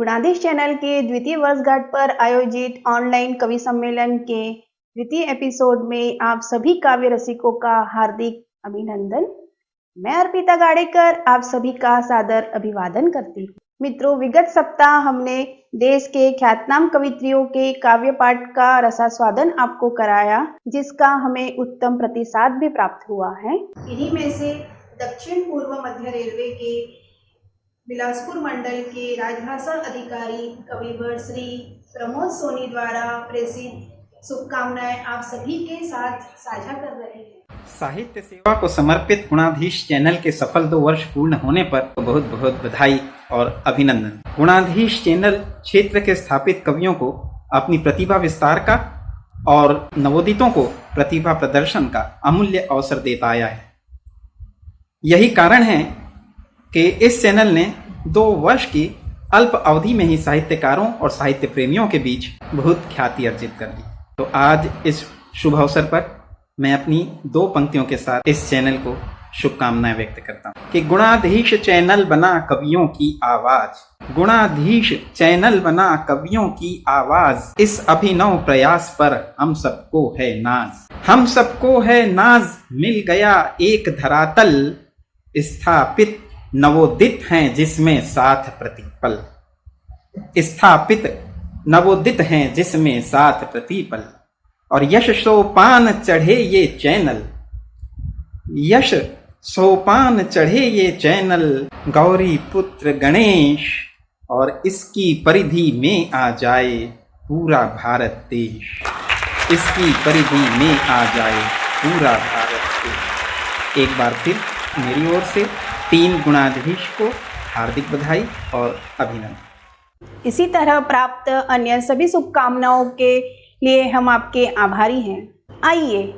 गुणाधीश channel के द्वितीय वर्षगांठ पर आयोजित ऑनलाइन कवि सम्मेलन के द्वितीय एपिसोड में आप सभी काव्य रसिकों का हार्दिक अभिनंदन। मैं अर्पिता गाड़ेकर आप सभी का सादर अभिवादन करती हूँ। मित्रों, विगत सप्ताह हमने देश के ख्यातनाम कवित्रियों के काव्य पाठ का रसास्वादन आपको कराया, जिसका हमें उत्तम प्रतिसाद भी प्राप्त हुआ है। इन्हीं में से दक्षिण पूर्व मध्य रेलवे के बिलासपुर मंडल के राजभाषा अधिकारी कविवर श्री प्रमोद सोनी द्वारा प्रेषित शुभकामनाएं आप सभी के साथ साझा कर रहे हैं। साहित्य सेवा को समर्पित गुणाधीश चैनल के सफल 2 वर्ष पूर्ण होने पर बहुत बहुत बधाई और अभिनंदन। गुणाधीश चैनल क्षेत्र के स्थापित कवियों को अपनी प्रतिभा विस्तार का और नवोदितों को प्रतिभा प्रदर्शन का अमूल्य अवसर देता आया है। यही कारण है कि इस चैनल ने 2 वर्ष की अल्प अवधि में ही साहित्यकारों और साहित्य प्रेमियों के बीच बहुत ख्याति अर्जित कर ली। तो आज इस शुभ अवसर पर मैं अपनी 2 पंक्तियों के साथ इस चैनल को शुभकामनाएं व्यक्त करता हूँ कि गुणाधीश चैनल बना कवियों की आवाज, गुणाधीश चैनल बना कवियों की आवाज, इस अभिनव प्रयास पर हम सबको है नाज, हम सबको है नाज, मिल गया एक धरातल, स्थापित नवोदित हैं जिसमें साथ प्रतिपल, स्थापित नवोदित हैं जिसमें साथ प्रतिपल, और यश सोपान चढ़े ये चैनल, यश सोपान चढ़े ये चैनल, गौरी पुत्र गणेश, और इसकी परिधि में आ जाए पूरा भारत देश, इसकी परिधि में आ जाए पूरा भारत देश। एक बार फिर मेरी ओर से टीम गुणाधीश को हार्दिक बधाई और अभिनंदन। इसी तरह प्राप्त अन्य सभी शुभकामनाओं के लिए हम आपके आभारी हैं। आइए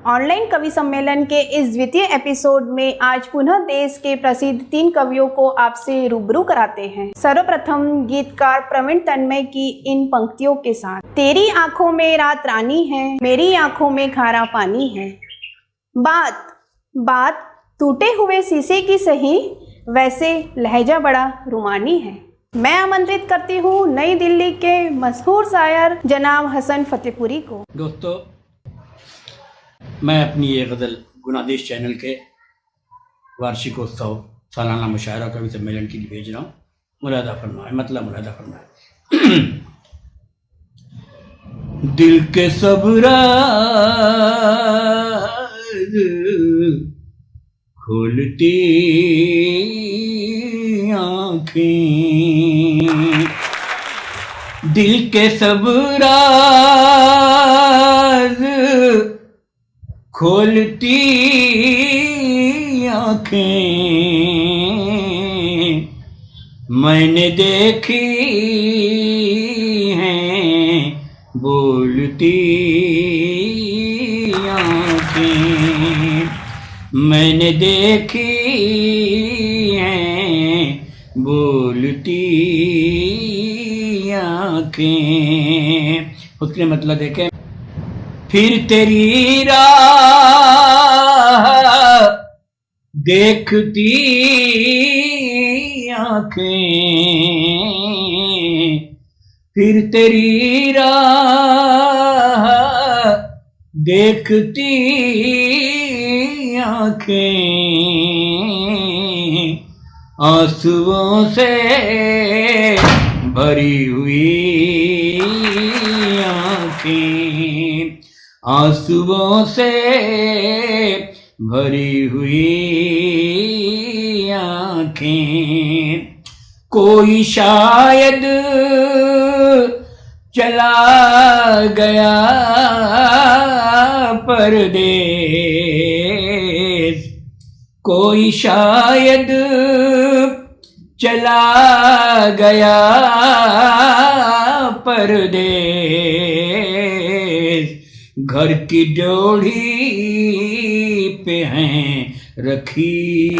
ऑनलाइन कवि सम्मेलन के इस द्वितीय एपिसोड में आज पुनः देश के प्रसिद्ध 3 कवियों को आपसे रूबरू कराते हैं। सर्वप्रथम गीतकार प्रवीण तन्मय की इन पंक्तियों के साथ। तेरी आंखों में रात रानी है, मेरी आंखों में खारा पानी है, बात बात टूटे हुए शीशे की सही, वैसे लहजा बड़ा रुमानी है। मैं आमंत्रित करती हूँ नई दिल्ली के मशहूर शायर जनाब हसन फतेहपुरी को। दोस्तों, मैं अपनी ये गज़ल गुणाधीश चैनल के वार्षिकोत्सव सालाना मुशायरा कवि सम्मेलन के लिए भेज रहा हूँ। मुलादा फरमाए, मतलब मुलादा फरमाए। दिल के सब राज खोलती आँखें, दिल के सब राज खोलती आँखें, मैंने देखी हैं बोलती आँखें, मैंने देखी हैं बोलती आँखें। उसके मतलब देखें। फिर तेरी राह देखती आँखें, फिर तेरी राह देखती आँखें, आंसुओं से भरी हुई आँखें, आंसुओं से भरी हुई आँखें, कोई शायद चला गया परदेस, कोई शायद चला गया परदेस, घर की ड्योढ़ी पे हैं रखी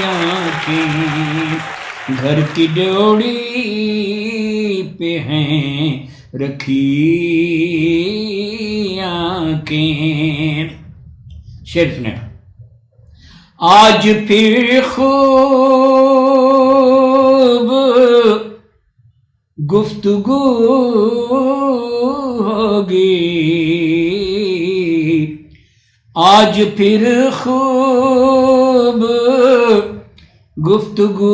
आँखें, घर की ड्योढ़ी पे हैं रखी आँखें। शेर सुने। आज फिर खूब गुफ्तगू होगी, आज फिर खूब गुफ्तगू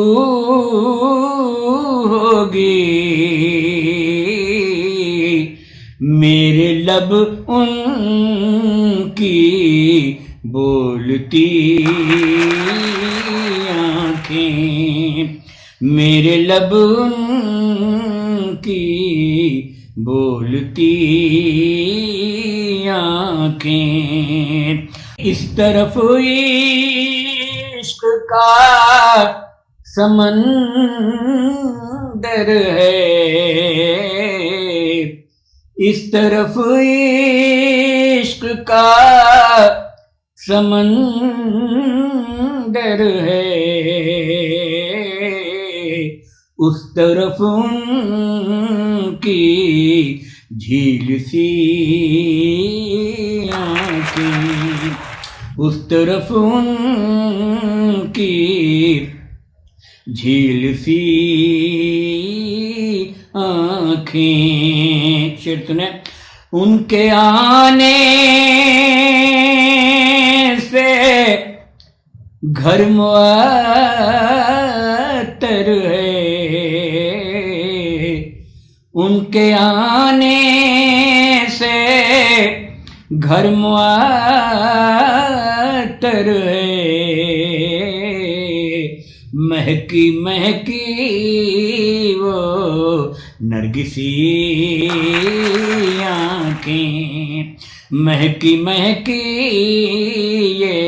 होगी। मेरे लब उनकी बोलती आँखें, मेरे लब उनकी बोलती आँखें। इस तरफ इश्क का समंदर है, इस तरफ इश्क का समंदर है, उस तरफ उनकी झील सी आँखें, उस तरफ उनकी झील सी आँखें। शेर सुने। उनके आने से घर मुअत्तर है, उनके आने से घर मुअत्तर है। महकी महकी वो नरगिसी आँखें, महकी महकी ये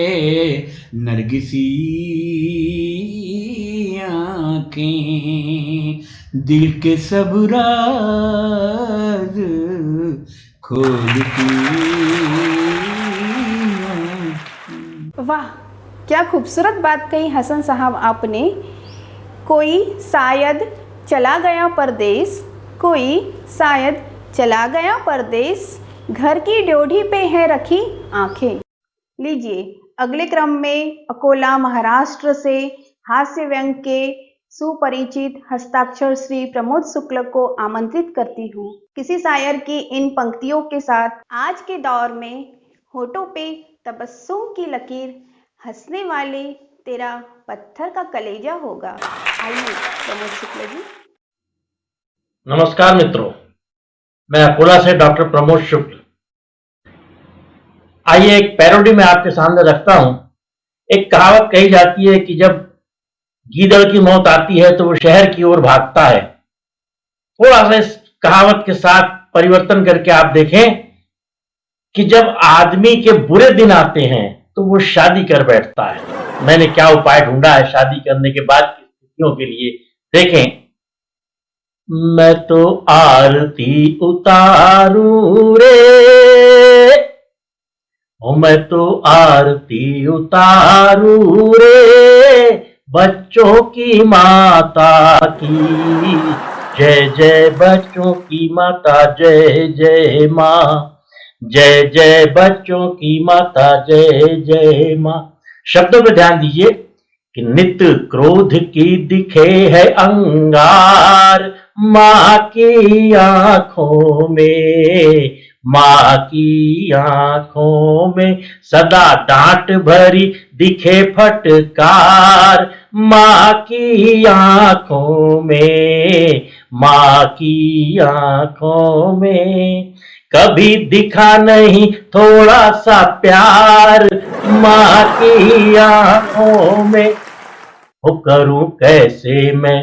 नरगिसी आँखें, दिल के सब राज खोलती आँखें। वाह, क्या खूबसूरत बात कही हसन साहब आपने। कोई शायद चला गया परदेस, कोई शायद चला गया परदेस, घर की ड्योढ़ी पे है रखी आंखें। लीजिए, अगले क्रम में अकोला महाराष्ट्र से हास्य व्यंग के सुपरिचित हस्ताक्षर श्री प्रमोद शुक्ल को आमंत्रित करती हूँ किसी शायर की इन पंक्तियों के साथ। आज के दौर में होठों पे तबस्सुम की लकीर, हंसने वाले तेरा पत्थर का कलेजा होगा। आइए प्रमोद शुक्ल जी। नमस्कार मित्रों, मैं अकोला से डॉक्टर प्रमोद शुक्ल। आइए एक पैरोडी में आपके सामने रखता हूं। एक कहावत कही जाती है कि जब गीदड़ की मौत आती है तो वो शहर की ओर भागता है। थोड़ा सा इस कहावत के साथ परिवर्तन करके आप देखें कि जब आदमी के बुरे दिन आते हैं तो वो शादी कर बैठता है। मैंने क्या उपाय ढूंढा है शादी करने के बाद की स्थितियों के लिए, देखें। मैं तो आरती उतारूं रे, ओ मैं तो आरती उतारूं रे, बच्चों की माता की जय जय, बच्चों की माता जय जय माँ, जय जय बच्चों की माता जय जय माँ। शब्दों पर ध्यान दीजिए कि नित क्रोध की दिखे है अंगार, माँ की आंखों में, माँ की आंखों में सदा डांट भरी दिखे फटकार, माँ की आंखों में, माँ की आंखों में कभी दिखा नहीं थोड़ा सा प्यार, माँ की आंखों में। हो करूं कैसे मैं,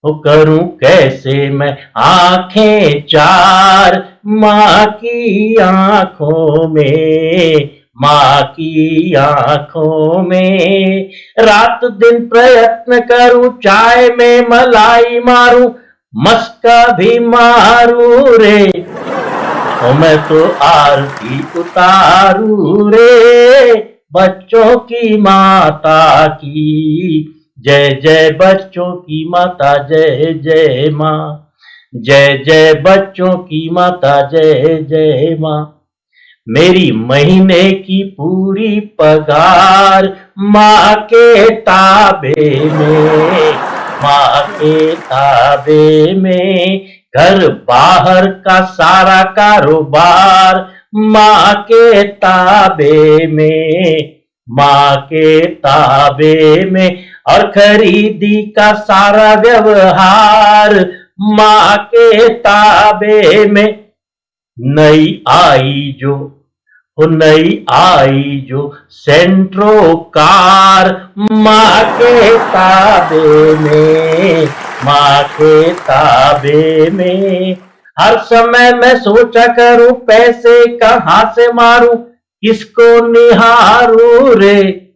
हो करूं कैसे मैं आंखें चार, माँ की आंखों में, माँ की आंखों में। रात दिन प्रयत्न करूं, चाय में मलाई मारूं, मस्का भी मारूं रे, ओ मैं तो आरती उतारूं रे, बच्चों की माता की जय जय, बच्चों की माता जय जय माँ, जय जय बच्चों की माता जय जय माँ। मेरी महीने की पूरी पगार माँ के ताबे में, माँ के ताबे में घर बाहर का सारा कारोबार, माँ के ताबे में, माँ के ताबे में, और खरीदी का सारा व्यवहार माँ के ताबे में। नई आई जो सेंट्रो कार, माँ के ताबे में, माँ के ताबे में। हर समय मैं सोचा करूं पैसे कहाँ से मारूं, किसको निहारूं रे,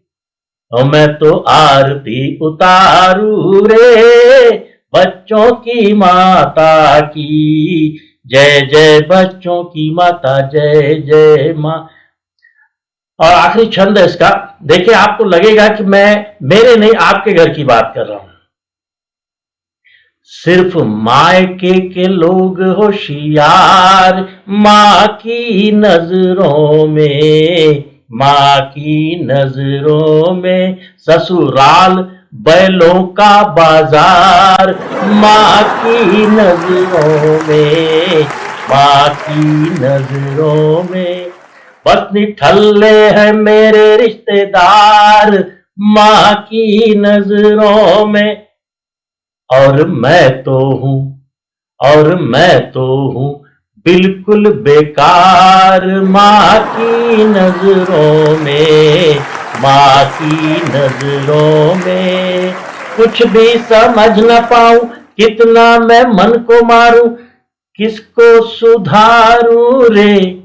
और मैं तो आरती उतारू रे, बच्चों की माता की जय जय, बच्चों की माता जय जय माँ। और आखिरी छंद है इसका। देखिए, आपको लगेगा कि मैं मेरे नहीं आपके घर की बात कर रहा हूं। सिर्फ मायके के लोग होशियार, माँ की नजरों में, माँ की नजरों में। ससुराल बैलों का बाजार, माँ की नजरों में, माँ की नजरों में। बस निठल्ले हैं मेरे रिश्तेदार, माँ की नजरों में। और मैं तो हूँ बिल्कुल बेकार, माँ की नजरों में, माँ की नजरों में। कुछ भी समझ न पाऊं, कितना मैं मन को मारूं, किसको सुधारूं रे,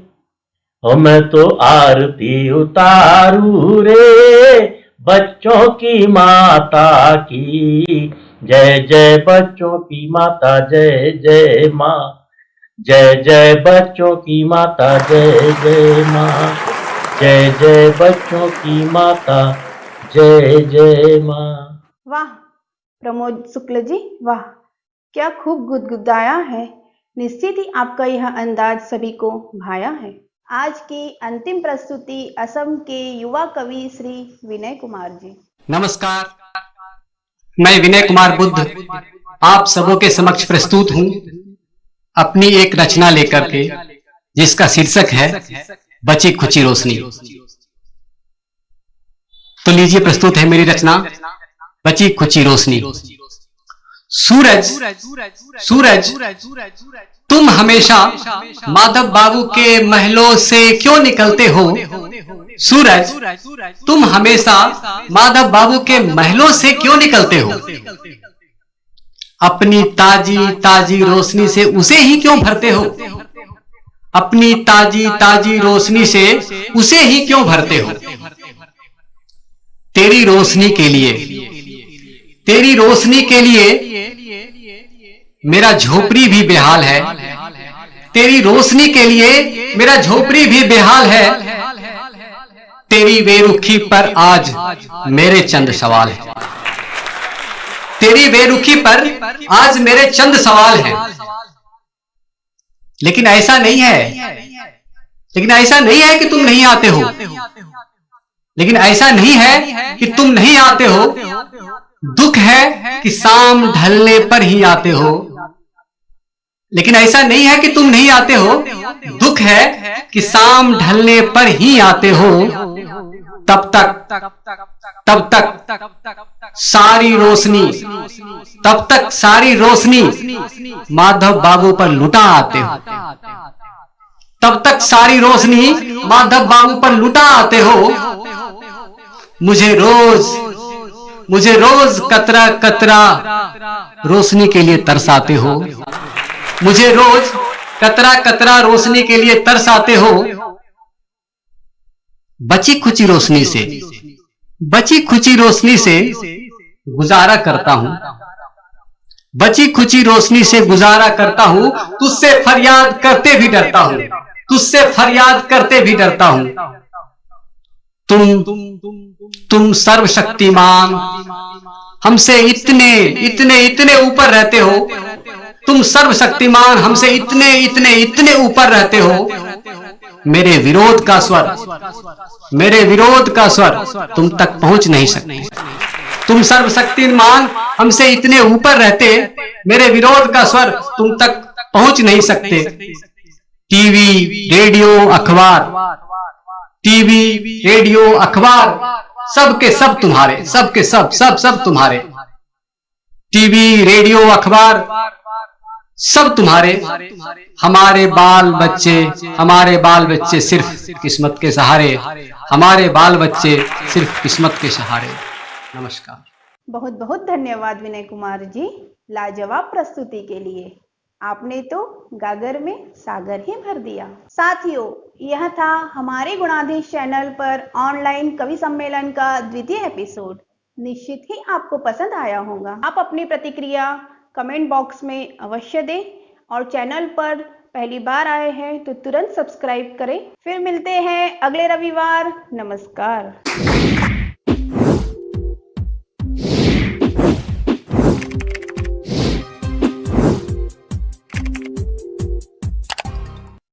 और मैं तो आरती उतारू रे, बच्चों की माता की जय जय, बच्चों की माता जय जय माँ, जय जय बच्चों की माता जय जय माँ, जय जय बच्चों की माता जय जय माँ। वाह प्रमोद शुक्ल जी, वाह क्या खूब गुदगुदाया है। निश्चित ही आपका यह अंदाज सभी को भाया है। आज की अंतिम प्रस्तुति असम के युवा कवि श्री विनय कुमार जी। नमस्कार, मैं विनय कुमार बुद्ध आप सबों के समक्ष प्रस्तुत हूँ अपनी एक रचना लेकर के, जिसका शीर्षक है बची खुची रोशनी। तो लीजिए, प्रस्तुत है मेरी रचना बची खुची रोशनी। सूरज सूरज तुम हमेशा माधव बाबू के महलों से क्यों निकलते हो? सूरज तुम हमेशा माधव बाबू के महलों से क्यों निकलते हो? अपनी ताजी ताजी रोशनी से उसे ही क्यों भरते हो? अपनी ताजी ताजी रोशनी से उसे ही क्यों भरते हो? तेरी रोशनी के लिए मेरा झोपड़ी भी बेहाल है। तेरी रोशनी के लिए मेरा झोपड़ी भी बेहाल है। तेरी बेरुखी पर आज मेरे चंद सवाल है। तेरी बेरुखी पर आज मेरे चंद सवाल हैं। लेकिन ऐसा नहीं है कि तुम नहीं आते हो। लेकिन ऐसा नहीं है कि तुम नहीं आते हो। दुख है कि शाम ढलने पर ही आते हो। लेकिन ऐसा नहीं है कि तुम नहीं आते हो। दुख है कि शाम ढलने पर ही आते हो। तब तक सारी रोशनी माधव बाबू पर लुटा आते हो। तब तक सारी रोशनी माधव बाबू पर लुटा आते हो। मुझे रोज कतरा कतरा रोशनी के लिए तरसाते हो। मुझे रोज कतरा कतरा रोशनी के लिए तरसाते हो। बची खुची रोशनी से गुजारा करता हूं। बची खुची रोशनी से गुजारा करता हूं। तुझसे फरियाद करते भी डरता हूं। तुझसे फरियाद करते भी डरता हूं। तुम सर्वशक्तिमान हमसे इतने ऊपर रहते हो। तुम सर्वशक्तिमान हमसे इतने ऊपर रहते हो। मेरे विरोध का स्वर तुम तक पहुंच नहीं सकते। तुम सर्वशक्तिमान हमसे इतने ऊपर रहते, मेरे विरोध का स्वर तुम तक पहुंच नहीं सकते। टीवी, रेडियो, अखबार, टीवी, रेडियो, अखबार, सब के सब तुम्हारे, सब के सब तुम्हारे। टीवी, रेडियो, अखबार सब तुम्हारे। हमारे बाल बच्चे सिर्फ किस्मत के सहारे, हमारे बाल बच्चे सिर्फ किस्मत के सहारे। नमस्कार। बहुत बहुत धन्यवाद विनय कुमार जी, लाजवाब प्रस्तुति के लिए। आपने तो गागर में सागर ही भर दिया। साथियों, यह था हमारे गुणाधीश चैनल पर ऑनलाइन कवि सम्मेलन का द्वितीय एपिसोड। निश्चित ही आपको पसंद आया होगा। आप अपनी प्रतिक्रिया कमेंट बॉक्स में अवश्य दें और चैनल पर पहली बार आए हैं तो तुरंत सब्सक्राइब करें। फिर मिलते हैं अगले रविवार। नमस्कार।